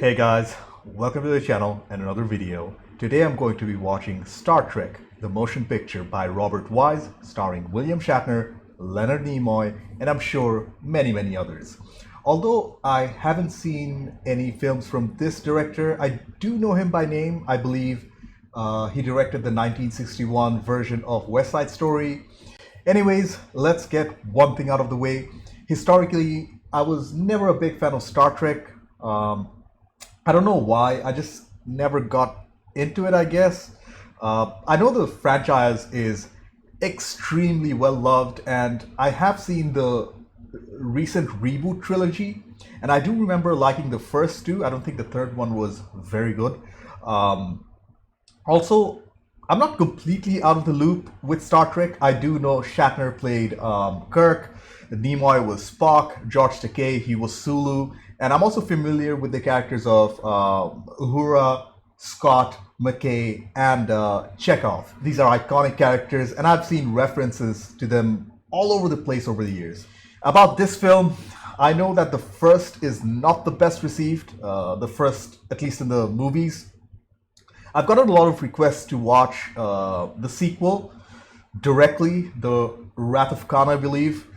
Hey guys, welcome to the channel and another video. Today I'm going to be watching Star Trek, the motion picture by Robert Wise, starring William Shatner, Leonard Nimoy, and I'm sure many others. Although I haven't seen any films from this director, I do know him by name. I believe he directed the 1961 version of West Side Story. Anyways, let's get one thing out of the way. Historically, I was never a big fan of Star Trek. I don't know why. I just never got into it, I guess. I know the franchise is extremely well loved, and I have seen the recent reboot trilogy, and I do remember liking the first two. I don't think the third one was very good. Also, I'm not completely out of the loop with Star Trek. I do know Shatner played Kirk, Nimoy was Spock, George Takei, he was Sulu, and I'm also familiar with the characters of Uhura, Scott, McKay, and Chekhov. These are iconic characters, and I've seen references to them all over the place over the years. About this film, I know that the first is not the best received, the first, at least in the movies. I've gotten a lot of requests to watch the sequel directly, the Wrath of Kahn, I believe,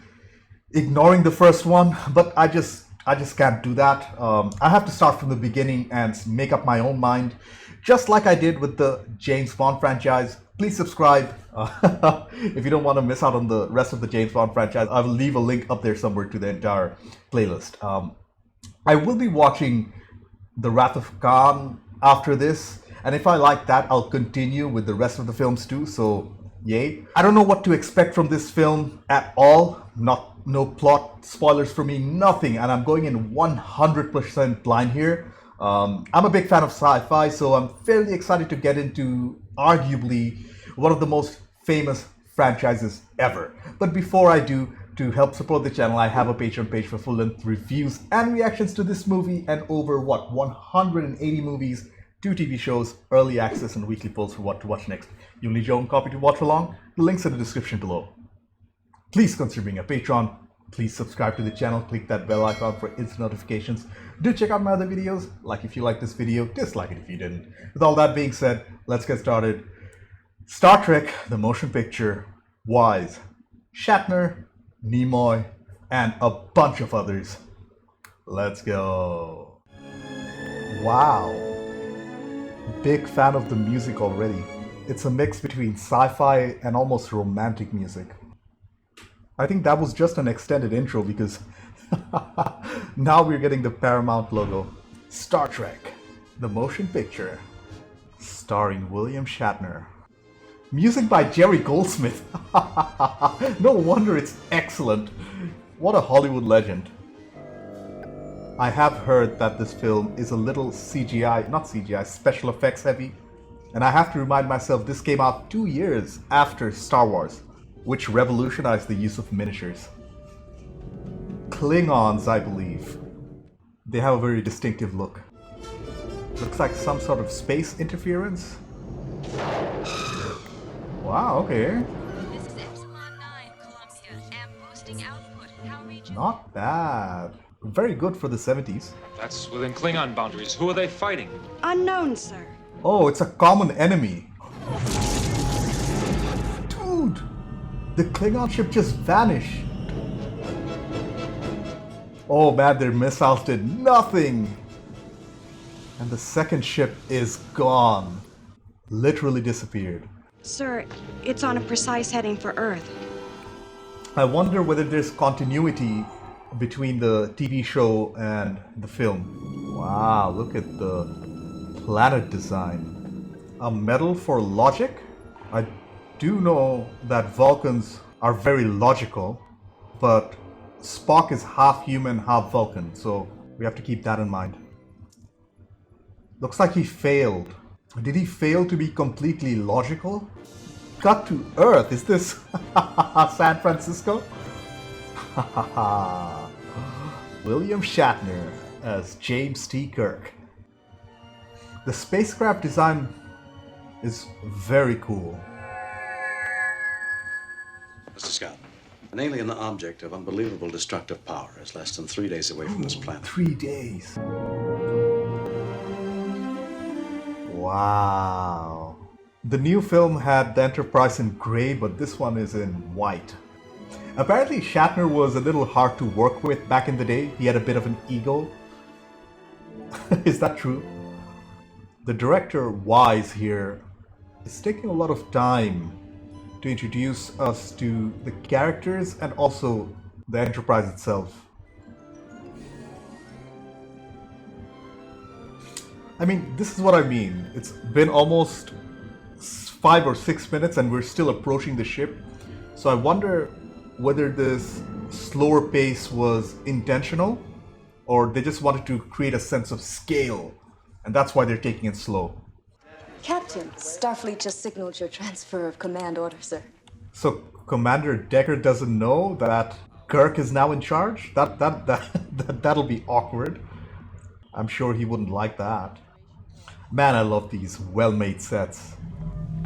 ignoring the first one, but I just can't do that. I have to start from the beginning and make up my own mind, just like I did with the James Bond franchise. Please subscribe if you don't want to miss out on the rest of the James Bond franchise. I will leave a link up there somewhere to the entire playlist. I will be watching the Wrath of Kahn after this, and if I like that, I'll continue with the rest of the films too, so yay. I don't know what to expect from this film at all. No plot spoilers for me, nothing, and I'm going in 100% blind here. I'm a big fan of sci-fi, so I'm fairly excited to get into arguably one of the most famous franchises ever. But before I do, to help support the channel, I have a Patreon page for full-length reviews and reactions to this movie and over 180 movies, 2 TV shows, early access, and weekly polls for what to watch next. You'll need your own copy to watch along. The link's in the description below. Please consider being a patron. Please subscribe to the channel. Click that bell icon for instant notifications. Do check out my other videos. Like if you like this video, dislike it if you didn't. With all that being said, let's get started. Star Trek, the motion picture, Wise, Shatner, Nimoy, and a bunch of others. Let's go. Wow. Big fan of the music already. It's a mix between sci-fi and almost romantic music. I think that was just an extended intro because now we're getting the Paramount logo. Star Trek, the motion picture, starring William Shatner. Music by Jerry Goldsmith. No wonder it's excellent. What a Hollywood legend. I have heard that this film is a little special effects heavy. And I have to remind myself this came out 2 years after Star Wars, which revolutionized the use of miniatures. Klingons, I believe. They have a very distinctive look. Looks like some sort of space interference. Wow, okay. This is Epsilon 9, Columbia. Am boosting output. How region? Not bad. Very good for the 70s. That's within Klingon boundaries. Who are they fighting? Unknown, sir. Oh, it's a common enemy. Dude! The Klingon ship just vanished. Oh man, their missiles did nothing. And the second ship is gone. Literally disappeared. Sir, it's on a precise heading for Earth. I wonder whether there's continuity between the TV show and the film. Wow, look at the planet design. A medal for logic? I do know that Vulcans are very logical, but Spock is half human, half Vulcan, so we have to keep that in mind. Looks like he failed. Did he fail to be completely logical? Cut to Earth. Is this San Francisco? William Shatner as James T. Kirk. The spacecraft design is very cool. Mr. Scott, an alien object of unbelievable destructive power is less than 3 days away from this planet. 3 days. Wow. The new film had the Enterprise in gray, but this one is in white. Apparently, Shatner was a little hard to work with back in the day. He had a bit of an ego. Is that true? The director, Wise, here is taking a lot of time to introduce us to the characters and also the Enterprise itself. I mean, this is what I mean. It's been almost 5 or 6 minutes and we're still approaching the ship. So I wonder whether this slower pace was intentional or they just wanted to create a sense of scale and that's why they're taking it slow. Captain, Starfleet just signaled your transfer of command order, sir. So Commander Decker doesn't know that Kirk is now in charge? That'll be awkward. I'm sure he wouldn't like that. Man, I love these well-made sets.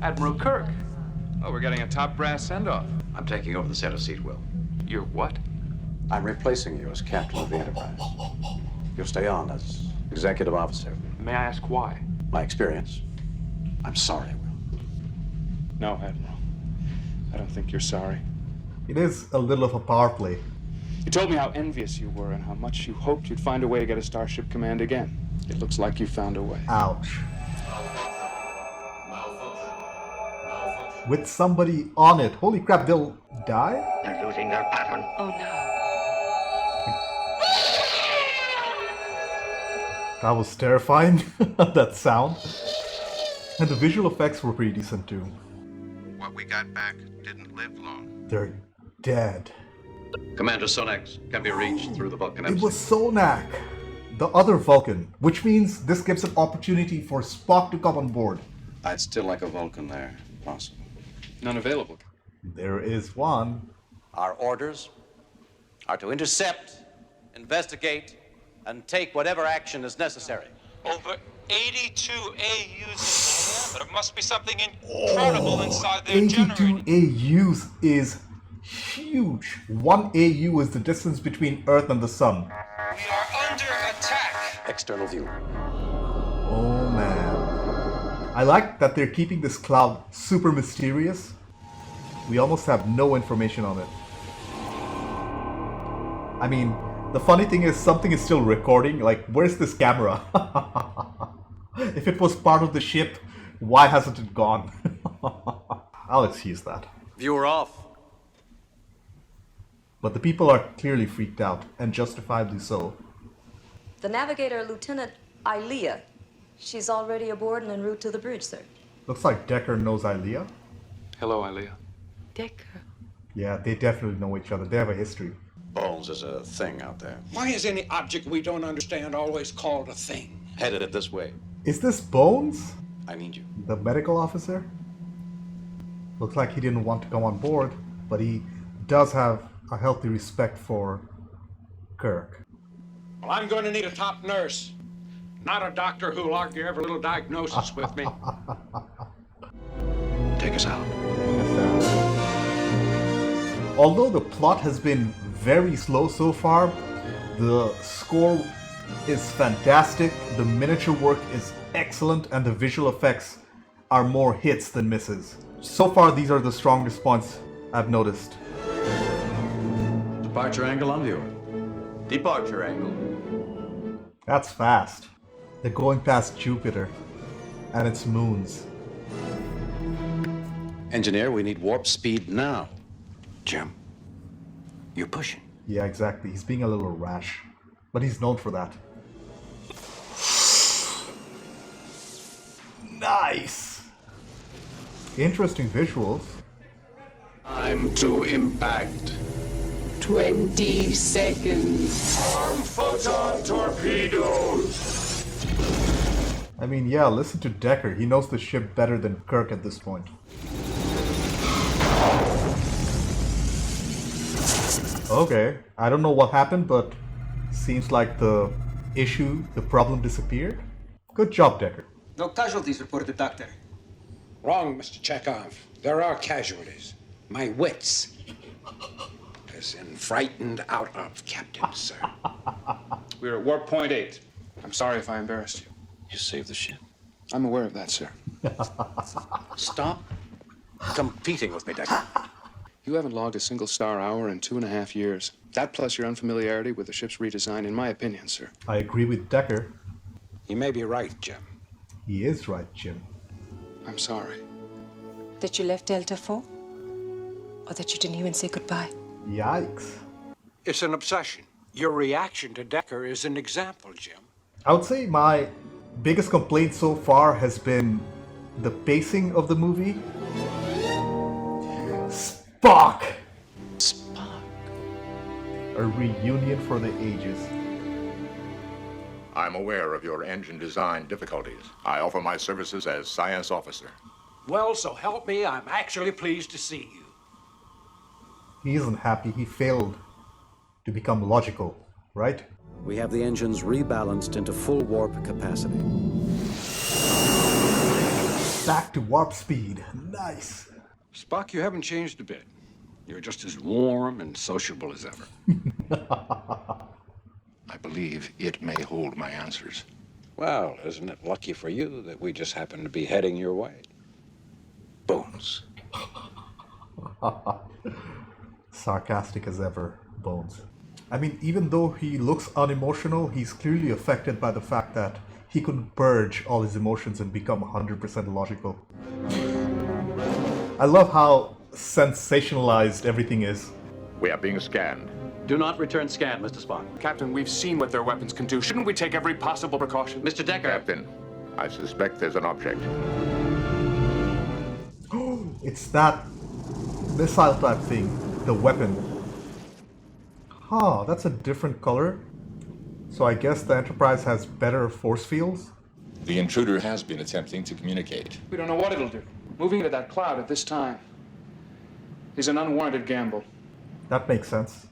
Admiral Kirk. Oh, we're getting a top brass send-off. I'm taking over the center seat, Will. You're what? I'm replacing you as captain of the Enterprise. You'll stay on as executive officer. May I ask why? My experience. I'm sorry, Will. No, Admiral. I don't think you're sorry. It is a little of a power play. You told me how envious you were and how much you hoped you'd find a way to get a Starship Command again. It looks like you found a way. Ouch. With somebody on it. Holy crap, they'll die? They're losing their pattern. Oh no. That was terrifying, that sound. And the visual effects were pretty decent too. What we got back didn't live long. They're dead. Commander Sonex can be reached through the Vulcan It embassy. was Sonak, the other Vulcan, which means this gives an opportunity for Spock to come on board. I'd still like a Vulcan there, if possible. None available. There is one. Our orders are to intercept, investigate, and take whatever action is necessary. Over 82 AUs, but it must be something incredible inside their 82 generator. AUs is huge. 1 AU is the distance between Earth and the Sun. We are under attack. External view. Oh man. I like that they're keeping this cloud super mysterious. We almost have no information on it. I mean, the funny thing is something is still recording. Like, where's this camera? If it was part of the ship, why hasn't it gone? I'll excuse that. Viewer off. But the people are clearly freaked out, and justifiably so. The navigator, Lieutenant Ilea. She's already aboard and en route to the bridge, sir. Looks like Decker knows Ilea. Hello, Ilea. Decker. Yeah, they definitely know each other. They have a history. Bones is a thing out there. Why is any object we don't understand always called a thing? Headed it this way. Is this Bones? I need you. The medical officer? Looks like he didn't want to come on board, but he does have a healthy respect for Kirk. Well, I'm going to need a top nurse, not a doctor who'll argue every little diagnosis with me. Take us out. Although the plot has been very slow so far, the score is fantastic, the miniature work is excellent, and the visual effects are more hits than misses. So far, these are the strongest points I've noticed. Departure angle on viewer. Departure angle. That's fast. They're going past Jupiter and its moons. Engineer, we need warp speed now. Jim, you're pushing. Yeah, exactly. He's being a little rash, but he's known for that. Nice! Interesting visuals. I'm to impact. 20 seconds. Arm photon torpedoes. I mean, yeah, listen to Decker. He knows the ship better than Kirk at this point. Okay, I don't know what happened, but seems like the problem disappeared. Good job, Decker. No casualties reported, Doctor. Wrong, Mr. Chekhov. There are casualties. My wits has been frightened out of, Captain, sir. We're at warp point 8. I'm sorry if I embarrassed you. You saved the ship. I'm aware of that, sir. Stop competing with me, Decker. You haven't logged a single star hour in 2.5 years. That plus your unfamiliarity with the ship's redesign, in my opinion, sir. I agree with Decker. You may be right, Jim. He is right, Jim. I'm sorry. That you left Delta 4? Or that you didn't even say goodbye? Yikes. It's an obsession. Your reaction to Decker is an example, Jim. I would say my biggest complaint so far has been the pacing of the movie. Spock! Spock. A reunion for the ages. I'm aware of your engine design difficulties. I offer my services as science officer. Well, so help me, I'm actually pleased to see you. He isn't happy. He failed to become logical, right? We have the engines rebalanced into full warp capacity. Back to warp speed. Nice. Spock, you haven't changed a bit. You're just as warm and sociable as ever. I believe it may hold my answers. Well, isn't it lucky for you that we just happen to be heading your way? Bones. Sarcastic as ever, Bones. I mean, even though he looks unemotional, he's clearly affected by the fact that he couldn't purge all his emotions and become 100% logical. I love how sensationalized everything is. We are being scanned. Do not return scan, Mr. Spock. Captain, we've seen what their weapons can do. Shouldn't we take every possible precaution? Mr. Decker. Captain, I suspect there's an object. It's that missile type thing, the weapon. Huh, that's a different color. So I guess the Enterprise has better force fields? The intruder has been attempting to communicate. We don't know what it'll do. Moving into that cloud at this time is an unwarranted gamble. That makes sense.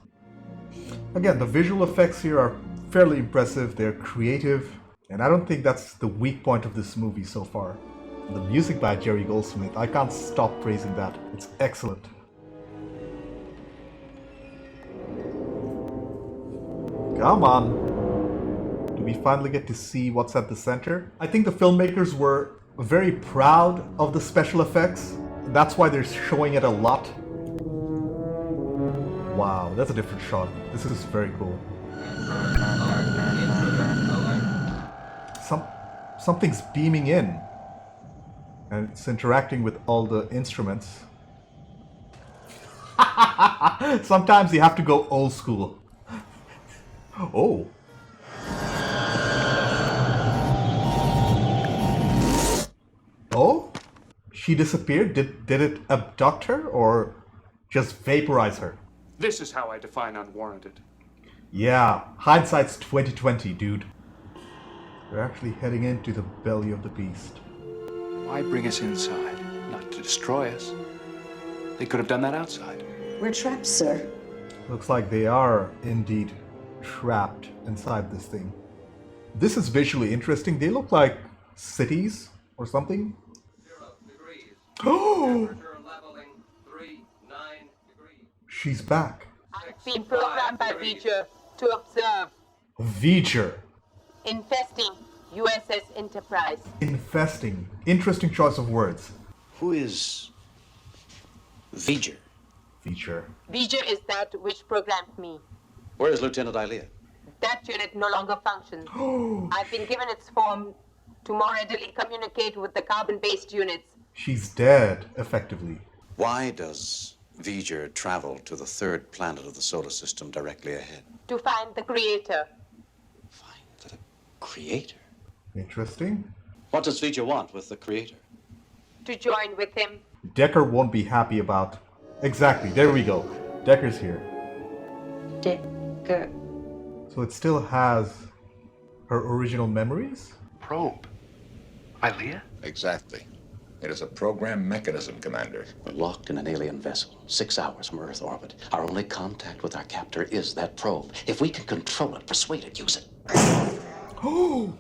Again, the visual effects here are fairly impressive, they're creative, and I don't think that's the weak point of this movie so far. The music by Jerry Goldsmith, I can't stop praising that. It's excellent. Come on. Do we finally get to see what's at the center? I think the filmmakers were very proud of the special effects. That's why they're showing it a lot. Wow, that's a different shot. This is very cool. Something's beaming in. And it's interacting with all the instruments. Sometimes you have to go old school. Oh. Oh? She disappeared? Did it abduct her or just vaporize her? This is how I define unwarranted. Yeah, hindsight's 2020, dude. We're actually heading into the belly of the beast. Why bring us inside? Not to destroy us. They could have done that outside. We're trapped, sir. Looks like they are indeed trapped inside this thing. This is visually interesting. They look like cities or something. 0 degrees. Oh! Temperature leveling 39 degrees. She's back. I've been programmed by V'ger to observe. V'ger. Infesting USS Enterprise. Infesting. Interesting choice of words. Who is V'ger? V'ger. V'ger is that which programmed me. Where is Lieutenant Ilea? That unit no longer functions. I've been given its form to more readily communicate with the carbon-based units. She's dead, effectively. Why does V'ger travel to the third planet of the solar system directly ahead? To find the creator. Creator? Interesting. What does V'ger want with the creator? To join with him. Decker won't be happy about... Exactly, there we go. Decker's here. Decker. So it still has her original memories? Probe. Ilea? Exactly. It is a program mechanism, Commander. We're locked in an alien vessel, 6 hours from Earth orbit. Our only contact with our captor is that probe. If we can control it, persuade it, use it. Oh!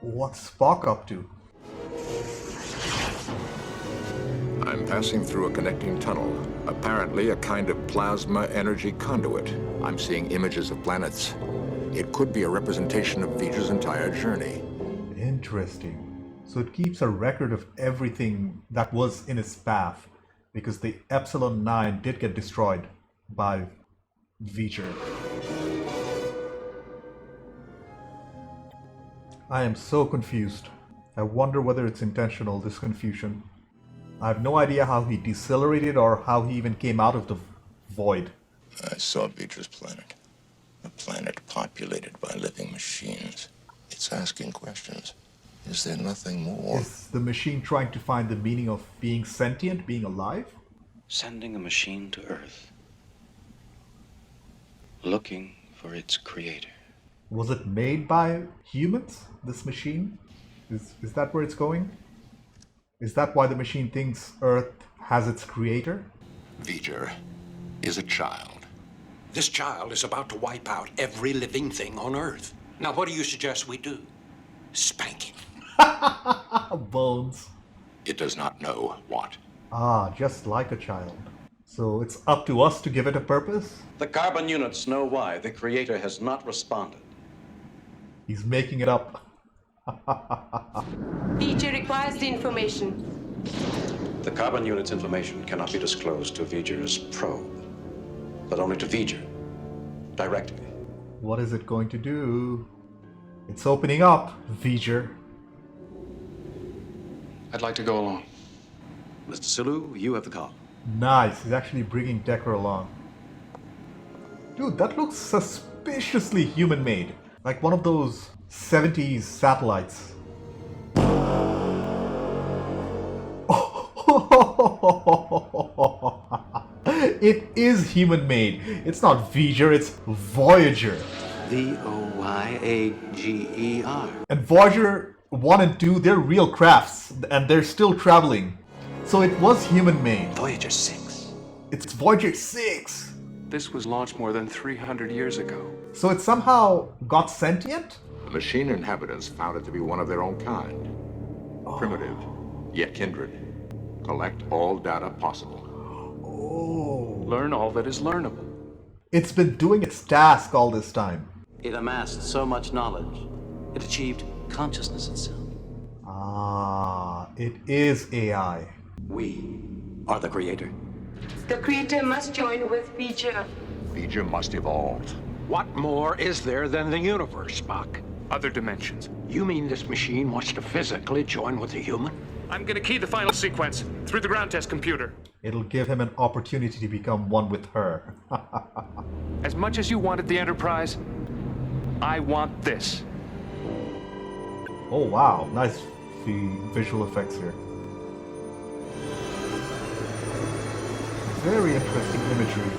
What's Spock up to? I'm passing through a connecting tunnel, apparently a kind of plasma energy conduit. I'm seeing images of planets. It could be a representation of Vijay's entire journey. Interesting. So it keeps a record of everything that was in its path, because the Epsilon 9 did get destroyed by Vijay. I am so confused. I wonder whether it's intentional, this confusion. I have no idea how he decelerated or how he even came out of the void. I saw Vijay's planet. A planet populated by living machines. It's asking questions. Is there nothing more? Is the machine trying to find the meaning of being sentient, being alive? Sending a machine to Earth, looking for its creator. Was it made by humans, this machine? Is that where it's going? Is that why the machine thinks Earth has its creator? Vijay is a child. This child is about to wipe out every living thing on Earth. Now, what do you suggest we do? Spank him. Bones. It does not know what. Ah, just like a child. So it's up to us to give it a purpose? The carbon units know why the creator has not responded. He's making it up. Vijay requires the information. The carbon unit's information cannot be disclosed to Vijay's probe, but only to Vijay, directly. What is it going to do? It's opening up, Vijay. I'd like to go along. Mr. Sulu, you have the call. Nice, he's actually bringing Decker along. Dude, that looks suspiciously human-made. Like one of those 70s satellites. It is human-made. It's not V'ger, it's Voyager. Voyager. And Voyager 1 and 2, they're real crafts, and they're still traveling. So it was human-made. Voyager 6. It's Voyager 6. This was launched more than 300 years ago. So it somehow got sentient? The machine inhabitants found it to be one of their own kind. Primitive, yet kindred. Collect all data possible. Learn all that is learnable. It's been doing its task all this time. It amassed so much knowledge, it achieved consciousness itself. Ah, it is AI. We are the creator. The creator must join with Vijay. Vijay must evolve. What more is there than the universe, Spock? Other dimensions. You mean this machine wants to physically join with a human? I'm gonna key the final sequence through the ground test computer. It'll give him an opportunity to become one with her. As much as you wanted the Enterprise, I want this. Oh wow, nice visual effects here. Very interesting imagery.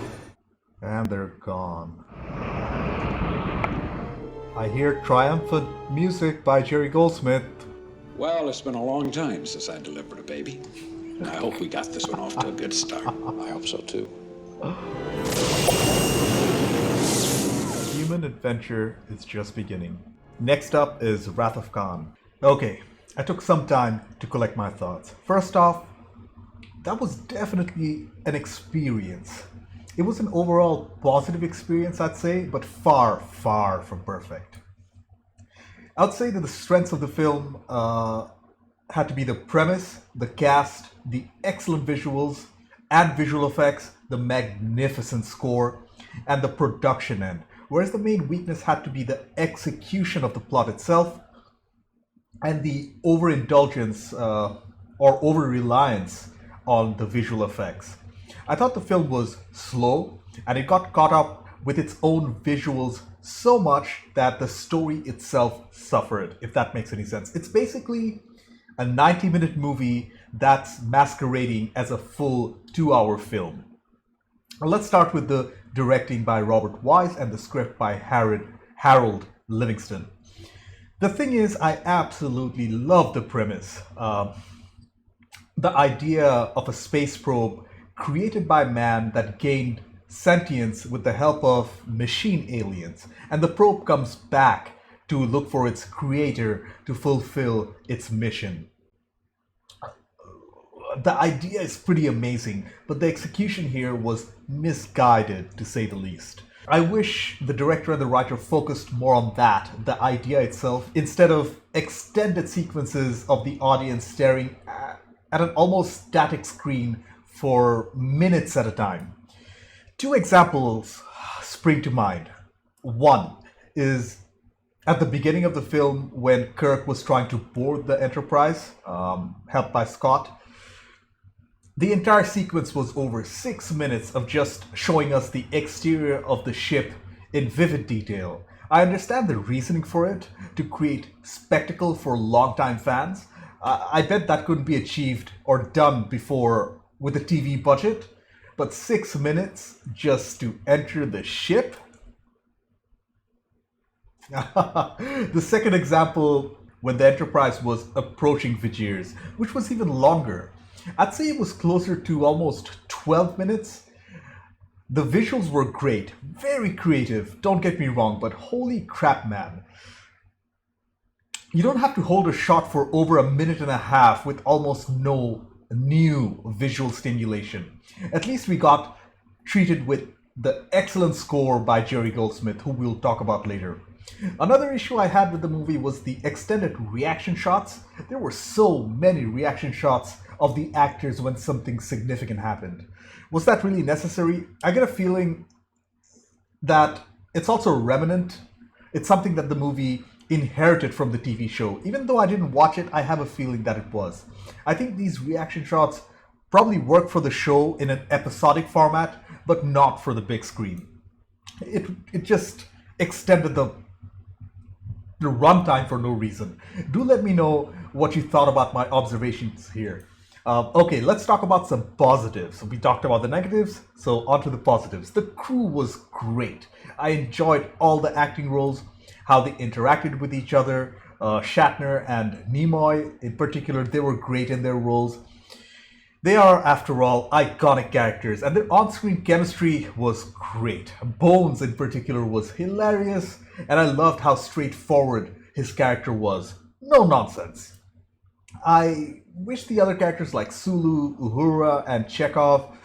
And they're gone. I hear triumphant music by Jerry Goldsmith. Well, it's been a long time since I delivered a baby. I hope we got this one off to a good start. I hope so too. Human adventure is just beginning. Next up is Wrath of Kahn. Okay, I took some time to collect my thoughts. First off, that was definitely an experience. It was an overall positive experience, I'd say, but far, far from perfect. I would say that the strengths of the film had to be the premise, the cast, the excellent visuals and visual effects, the magnificent score, and the production end. Whereas the main weakness had to be the execution of the plot itself and the overindulgence or over-reliance on the visual effects. I thought the film was slow and it got caught up with its own visuals so much that the story itself suffered, if that makes any sense. It's basically a 90-minute movie that's masquerading as a full 2-hour film. Now, let's start with the directing by Robert Wise and the script by Harold Livingston. The thing is, I absolutely love the premise. The idea of a space probe created by man that gained sentience with the help of machine aliens, and the probe comes back to look for its creator to fulfill its mission. The idea is pretty amazing, but the execution here was misguided to say the least. I wish the director and the writer focused more on that, the idea itself, instead of extended sequences of the audience staring at an almost static screen for minutes at a time. Two examples spring to mind. One is at the beginning of the film when Kirk was trying to board the Enterprise, helped by Scott. The entire sequence was over 6 minutes of just showing us the exterior of the ship in vivid detail. I understand the reasoning for it, to create spectacle for longtime fans. I bet that couldn't be achieved or done before with a TV budget, but 6 minutes just to enter the ship? The second example, when the Enterprise was approaching Vigiers, which was even longer. I'd say it was closer to almost 12 minutes. The visuals were great, very creative, don't get me wrong, but holy crap, man. You don't have to hold a shot for over a minute and a half with almost no new visual stimulation. At least we got treated with the excellent score by Jerry Goldsmith, who we'll talk about later. Another issue I had with the movie was the extended reaction shots. There were so many reaction shots of the actors when something significant happened. Was that really necessary? I get a feeling that it's also remnant. It's something that the movie inherited from the TV show. Even though I didn't watch it, I have a feeling that it was. I think these reaction shots probably work for the show in an episodic format, but not for the big screen. It just extended the runtime for no reason. Do let me know what you thought about my observations here. Okay, let's talk about some positives. We talked about the negatives, so on to the positives. The crew was great. I enjoyed all the acting roles, how they interacted with each other. Shatner and Nimoy in particular, they were great in their roles. They are, after all, iconic characters, and their on-screen chemistry was great. Bones, in particular, was hilarious, and I loved how straightforward his character was. No nonsense. I wish the other characters like Sulu, Uhura, and Chekhov,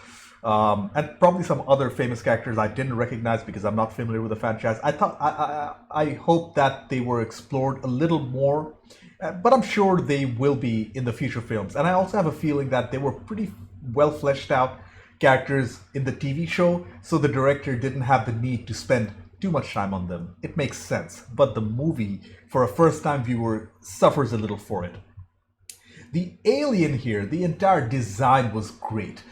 and probably some other famous characters I didn't recognize because I'm not familiar with the franchise. I hope that they were explored a little more, but I'm sure they will be in the future films. And I also have a feeling that they were pretty well fleshed out characters in the TV show, so the director didn't have the need to spend too much time on them. It makes sense, but the movie, for a first-time viewer, suffers a little for it. The alien here, the entire design was great.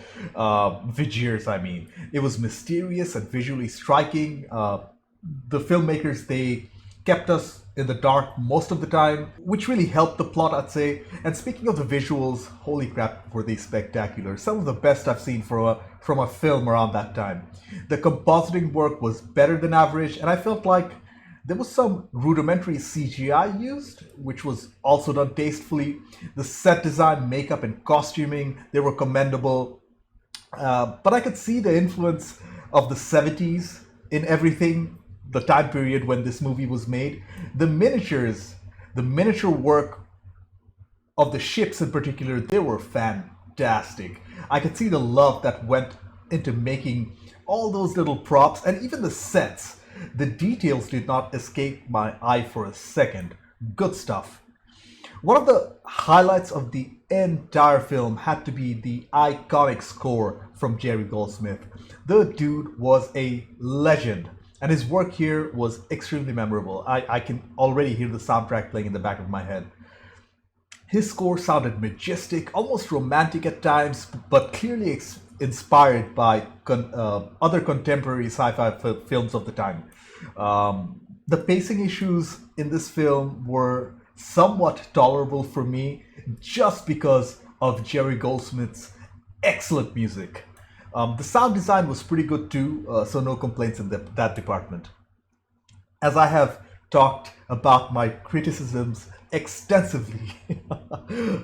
Vigiers, I mean. It was mysterious and visually striking. The filmmakers, they kept us in the dark most of the time, which really helped the plot, I'd say. And speaking of the visuals, holy crap, were they spectacular. Some of the best I've seen from a film around that time. The compositing work was better than average, and I felt like there was some rudimentary CGI used, which was also done tastefully. The set design, makeup, and costuming, they were commendable. But I could see the influence of the 70s in everything, the time period when this movie was made. The miniatures, the miniature work of the ships in particular, they were fantastic. I could see the love that went into making all those little props and even the sets. The details did not escape my eye for a second. Good stuff. One of the highlights of the entire film had to be the iconic score from Jerry Goldsmith. The dude was a legend, and his work here was extremely memorable. I can already hear the soundtrack playing in the back of my head. His score sounded majestic, almost romantic at times, but clearly inspired by other contemporary sci-fi films of the time. The pacing issues in this film were somewhat tolerable for me just because of Jerry Goldsmith's excellent music. The sound design was pretty good too, so no complaints in that department. As I have talked about my criticisms extensively,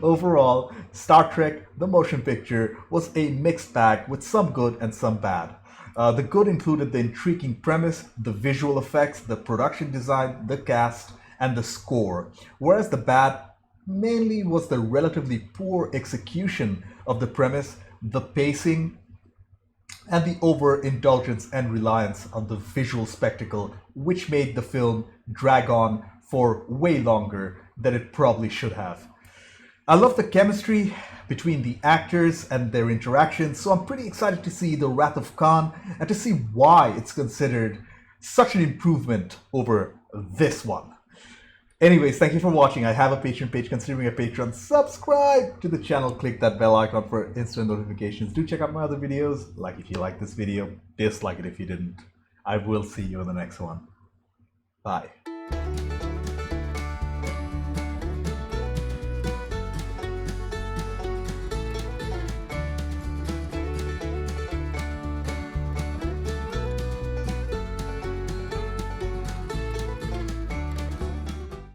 overall, Star Trek: The Motion Picture was a mixed bag with some good and some bad. The good included the intriguing premise, the visual effects, the production design, the cast, and the score, whereas the bad mainly was the relatively poor execution of the premise, the pacing, and the overindulgence and reliance on the visual spectacle, which made the film drag on for way longer than it probably should have. I love the chemistry between the actors and their interactions, so I'm pretty excited to see The Wrath of Kahn and to see why it's considered such an improvement over this one. Anyways, thank you for watching. I have a Patreon page. Considering a Patreon, subscribe to the channel, click that bell icon for instant notifications. Do check out my other videos. Like if you like this video, dislike it if you didn't. I will see you in the next one. Bye.